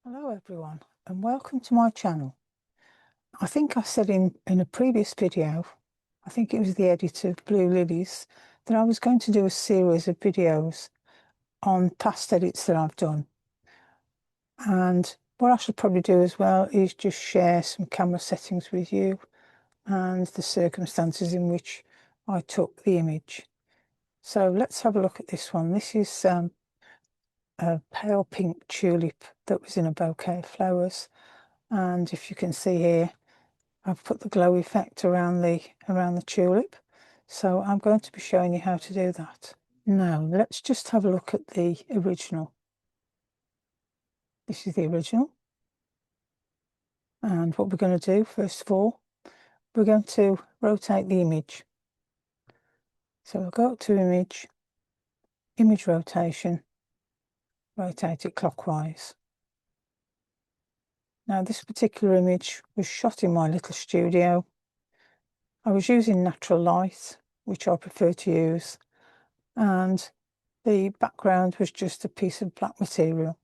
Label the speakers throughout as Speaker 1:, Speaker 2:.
Speaker 1: Hello everyone and welcome to my channel. I think I said in a previous video, I think it was the edit of Blue Lilies, that I was going to do a series of videos on past edits that I've done. And what I should probably do as well is just share some camera settings with you and the circumstances in which I took the image. So let's have a look at this one. This is a pale pink tulip that was in a bouquet of flowers. And if you can see here, I've put the glow effect around the tulip. So I'm going to be showing you how to do that. Now let's just have a look at the original. This is the original. And what we're going to do, first of all, we're going to rotate the image. So we'll go up to image rotation, rotate it clockwise. Now this particular image was shot in my little studio. I was using natural light, which I prefer to use, and the background was just a piece of black material.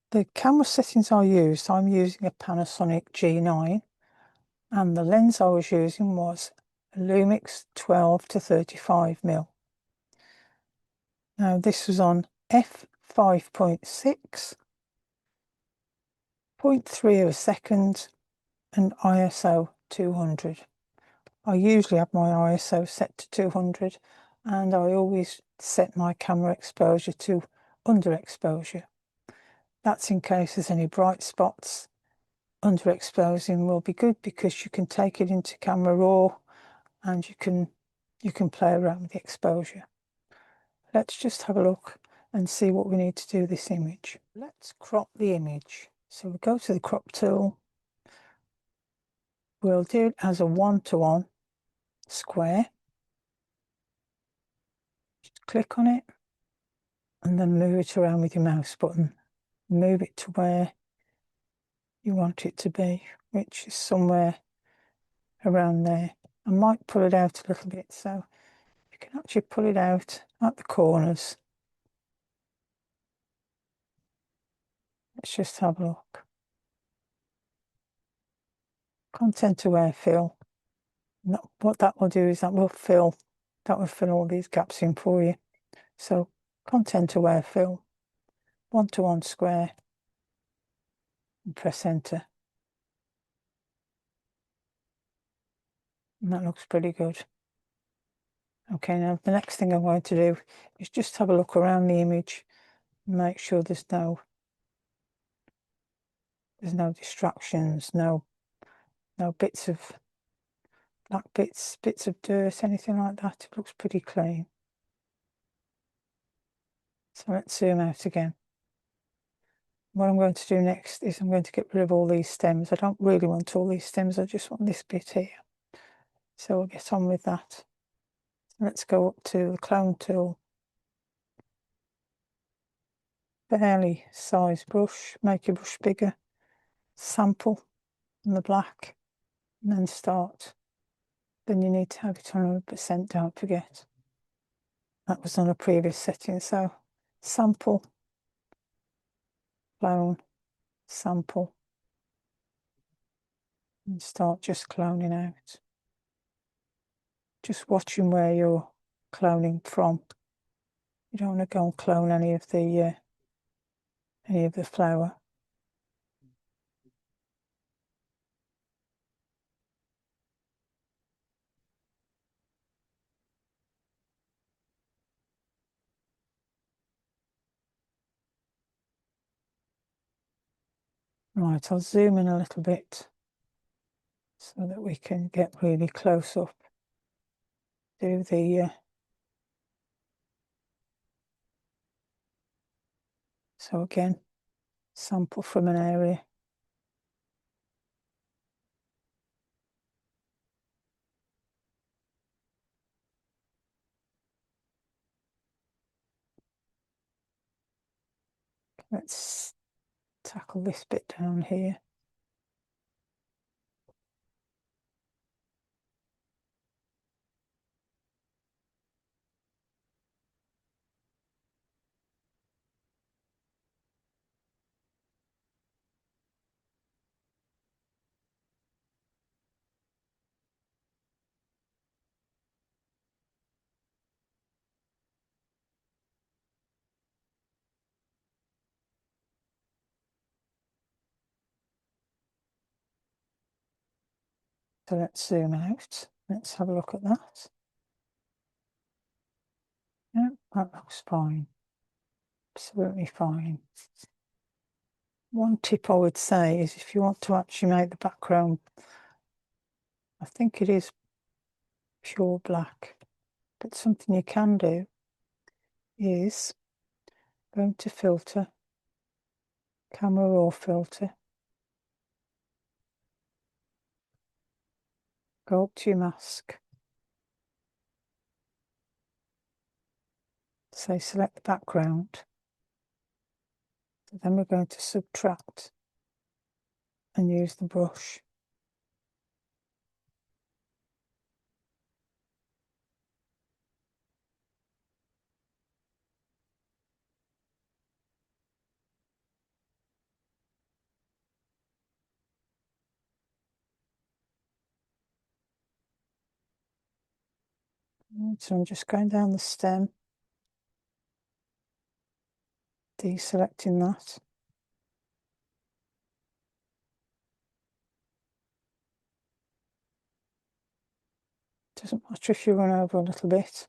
Speaker 1: The camera settings I'm using a Panasonic G9, and the lens I was using was a Lumix 12 to 35mm. Now this was on f5.6, 0.3 of a second, and ISO 200. I usually have my ISO set to 200, and I always set my camera exposure to underexposure. That's in case there's any bright spots. Underexposing will be good because you can take it into camera raw and you can play around with the exposure. Let's just have a look and see what we need to do with this image. Let's crop the image. So we go to the crop tool. We'll do it as a 1:1 square. Just click on it and then move it around with your mouse button. Move it to where you want it to be, which is somewhere around there. I might pull it out a little bit, so you can actually pull it out at the corners. Let's just have a look. Content aware fill. What that will do is that will fill all these gaps in for you. So content aware fill, 1:1 square, and press enter. And that looks pretty good. Okay, now the next thing I'm going to do is just have a look around the image and make sure there's no distractions, no bits of black bits of dirt, anything like that. It looks pretty clean. So let's zoom out again. What I'm going to do next is I'm going to get rid of all these stems. I don't really want all these stems, I just want this bit here. So we'll get on with that. Let's go up to the clone tool. Fairly size brush, make your brush bigger. Sample on the black and then start. Then you need to have it on 100%, don't forget. That was on a previous setting, so sample, clone, sample, and start just cloning out. Just watching where you're cloning from. You don't want to go and clone any of the flower. Right, I'll zoom in a little bit so that we can get really close up. Do the so again, sample from an area. Let's tackle this bit down here. So let's zoom out. Let's have a look at that. Yeah, that looks fine. Absolutely fine. One tip I would say is if you want to actually make the background, I think it is pure black, but something you can do is go into filter, camera raw filter, go up to your mask, say select the background, then we're going to subtract and use the brush. So I'm just going down the stem, deselecting that. Doesn't matter if you run over a little bit.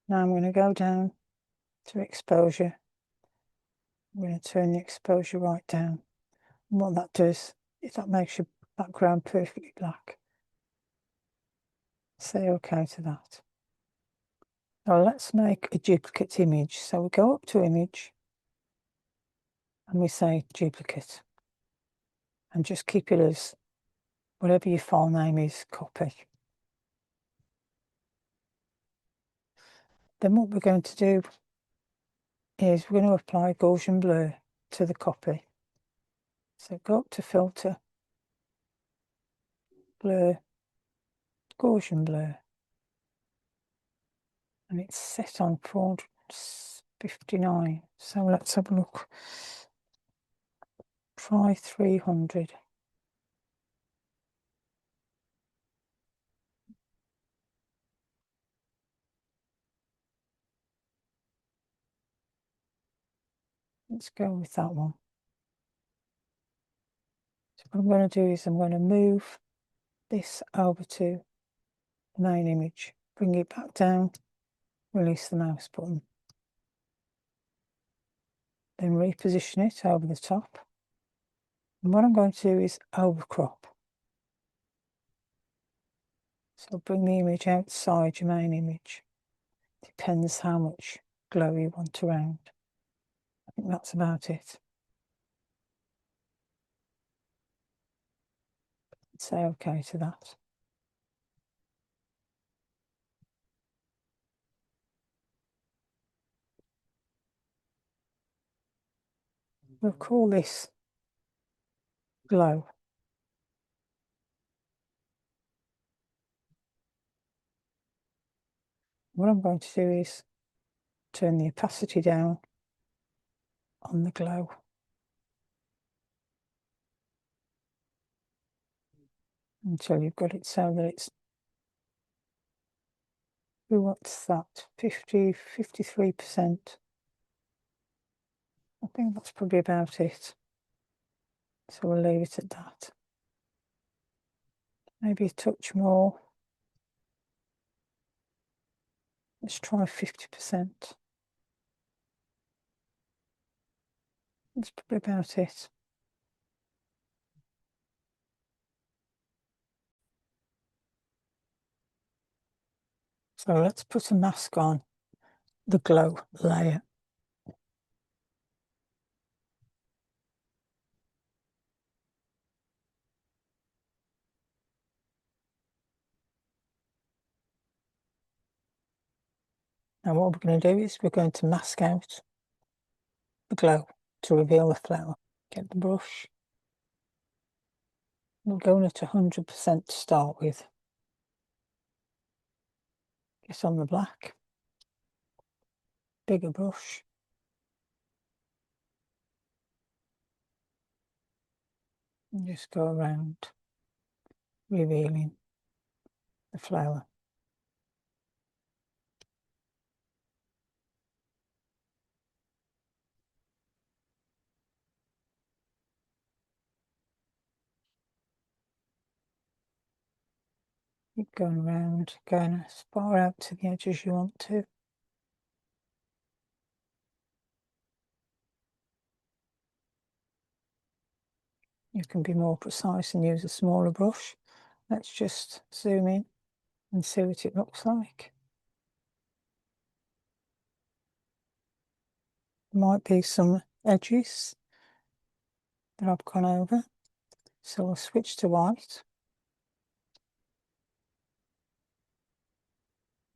Speaker 1: Now I'm going to go down to exposure. I'm going to turn the exposure right down. And what that does is that makes your background perfectly black. Say OK to that. Now let's make a duplicate image. So we go up to image and we say duplicate. And just keep it as whatever your file name is, copy. Then what we're going to do is we're going to apply Gaussian blur to the copy. So go up to filter, blur, Gaussian blur. And it's set on 459. So let's have a look. Try 300. Let's go with that one. So what I'm going to do is I'm going to move this over to the main image, bring it back down, release the mouse button, then reposition it over the top. And what I'm going to do is overcrop. So bring the image outside your main image. Depends how much glow you want around. I think that's about it. Say OK to that. We'll call this glow. What I'm going to do is turn the opacity down on the glow. Until you've got it so that it's, what's that, 53%. I think that's probably about it. So we'll leave it at that. Maybe a touch more. Let's try 50%. That's probably about it. So let's put a mask on the glow layer. Now what we're going to do is we're going to mask out the glow to reveal the flower. Get the brush. We're going at 100% to start with. Get on the black. Bigger brush. And just go around revealing the flower. Keep going around, going as far out to the edge as you want to. You can be more precise and use a smaller brush. Let's just zoom in and see what it looks like. There might be some edges that I've gone over, so I'll switch to white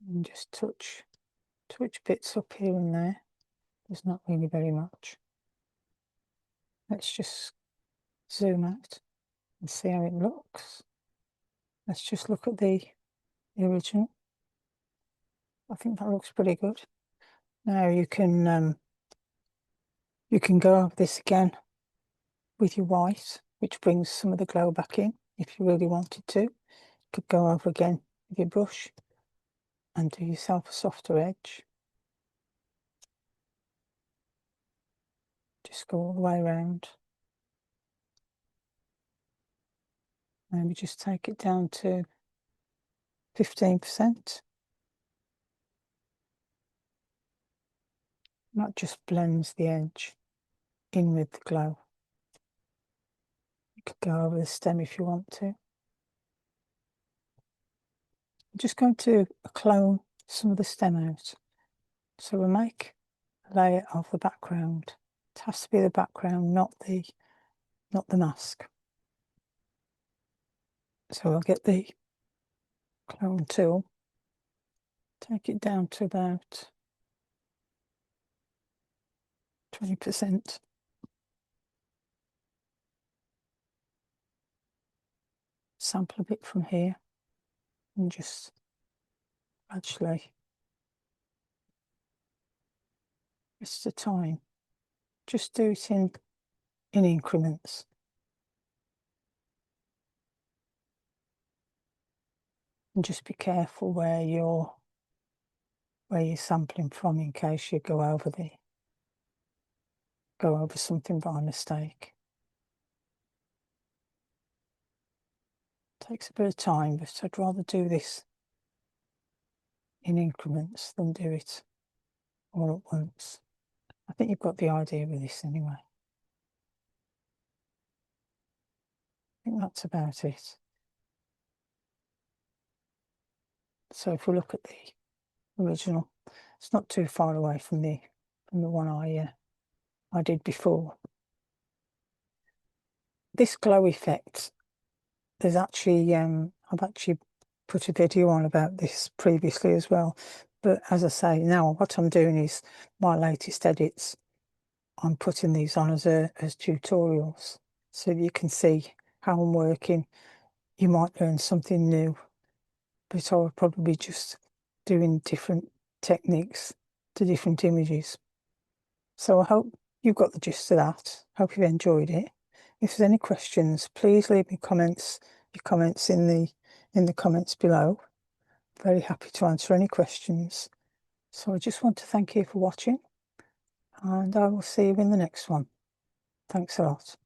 Speaker 1: and just touch bits up here and there. There's not really very much. Let's just zoom out and see how it looks. Let's just look at the original. I think that looks pretty good. Now you can go over this again with your white, which brings some of the glow back in if you really wanted to. You could go over again with your brush and do yourself a softer edge. Just go all the way around. Maybe just take it down to 15%. That just blends the edge in with the glow. You could go over the stem if you want to. I'm just going to clone some of the stem out. So we'll make a layer of the background. It has to be the background, not the mask. So I'll get the clone tool, take it down to about 20%. Sample a bit from here and just gradually, it's the time, just do it in increments. And just be careful where you're sampling from in case you go over something by mistake. Takes a bit of time, but I'd rather do this in increments than do it all at once. I think you've got the idea with this anyway. I think that's about it. So if we look at the original, it's not too far away from the one I did before. This glow effect, there's actually I've actually put a video on about this previously as well, but as I say, now what I'm doing is my latest edits, I'm putting these on as tutorials so that you can see how I'm working. You might learn something new, but I'll probably just doing different techniques to different images. So I hope you've got the gist of that. Hope you've enjoyed it. If there's any questions, please leave me your comments in the comments below. Very happy to answer any questions. So I just want to thank you for watching, and I will see you in the next one. Thanks a lot.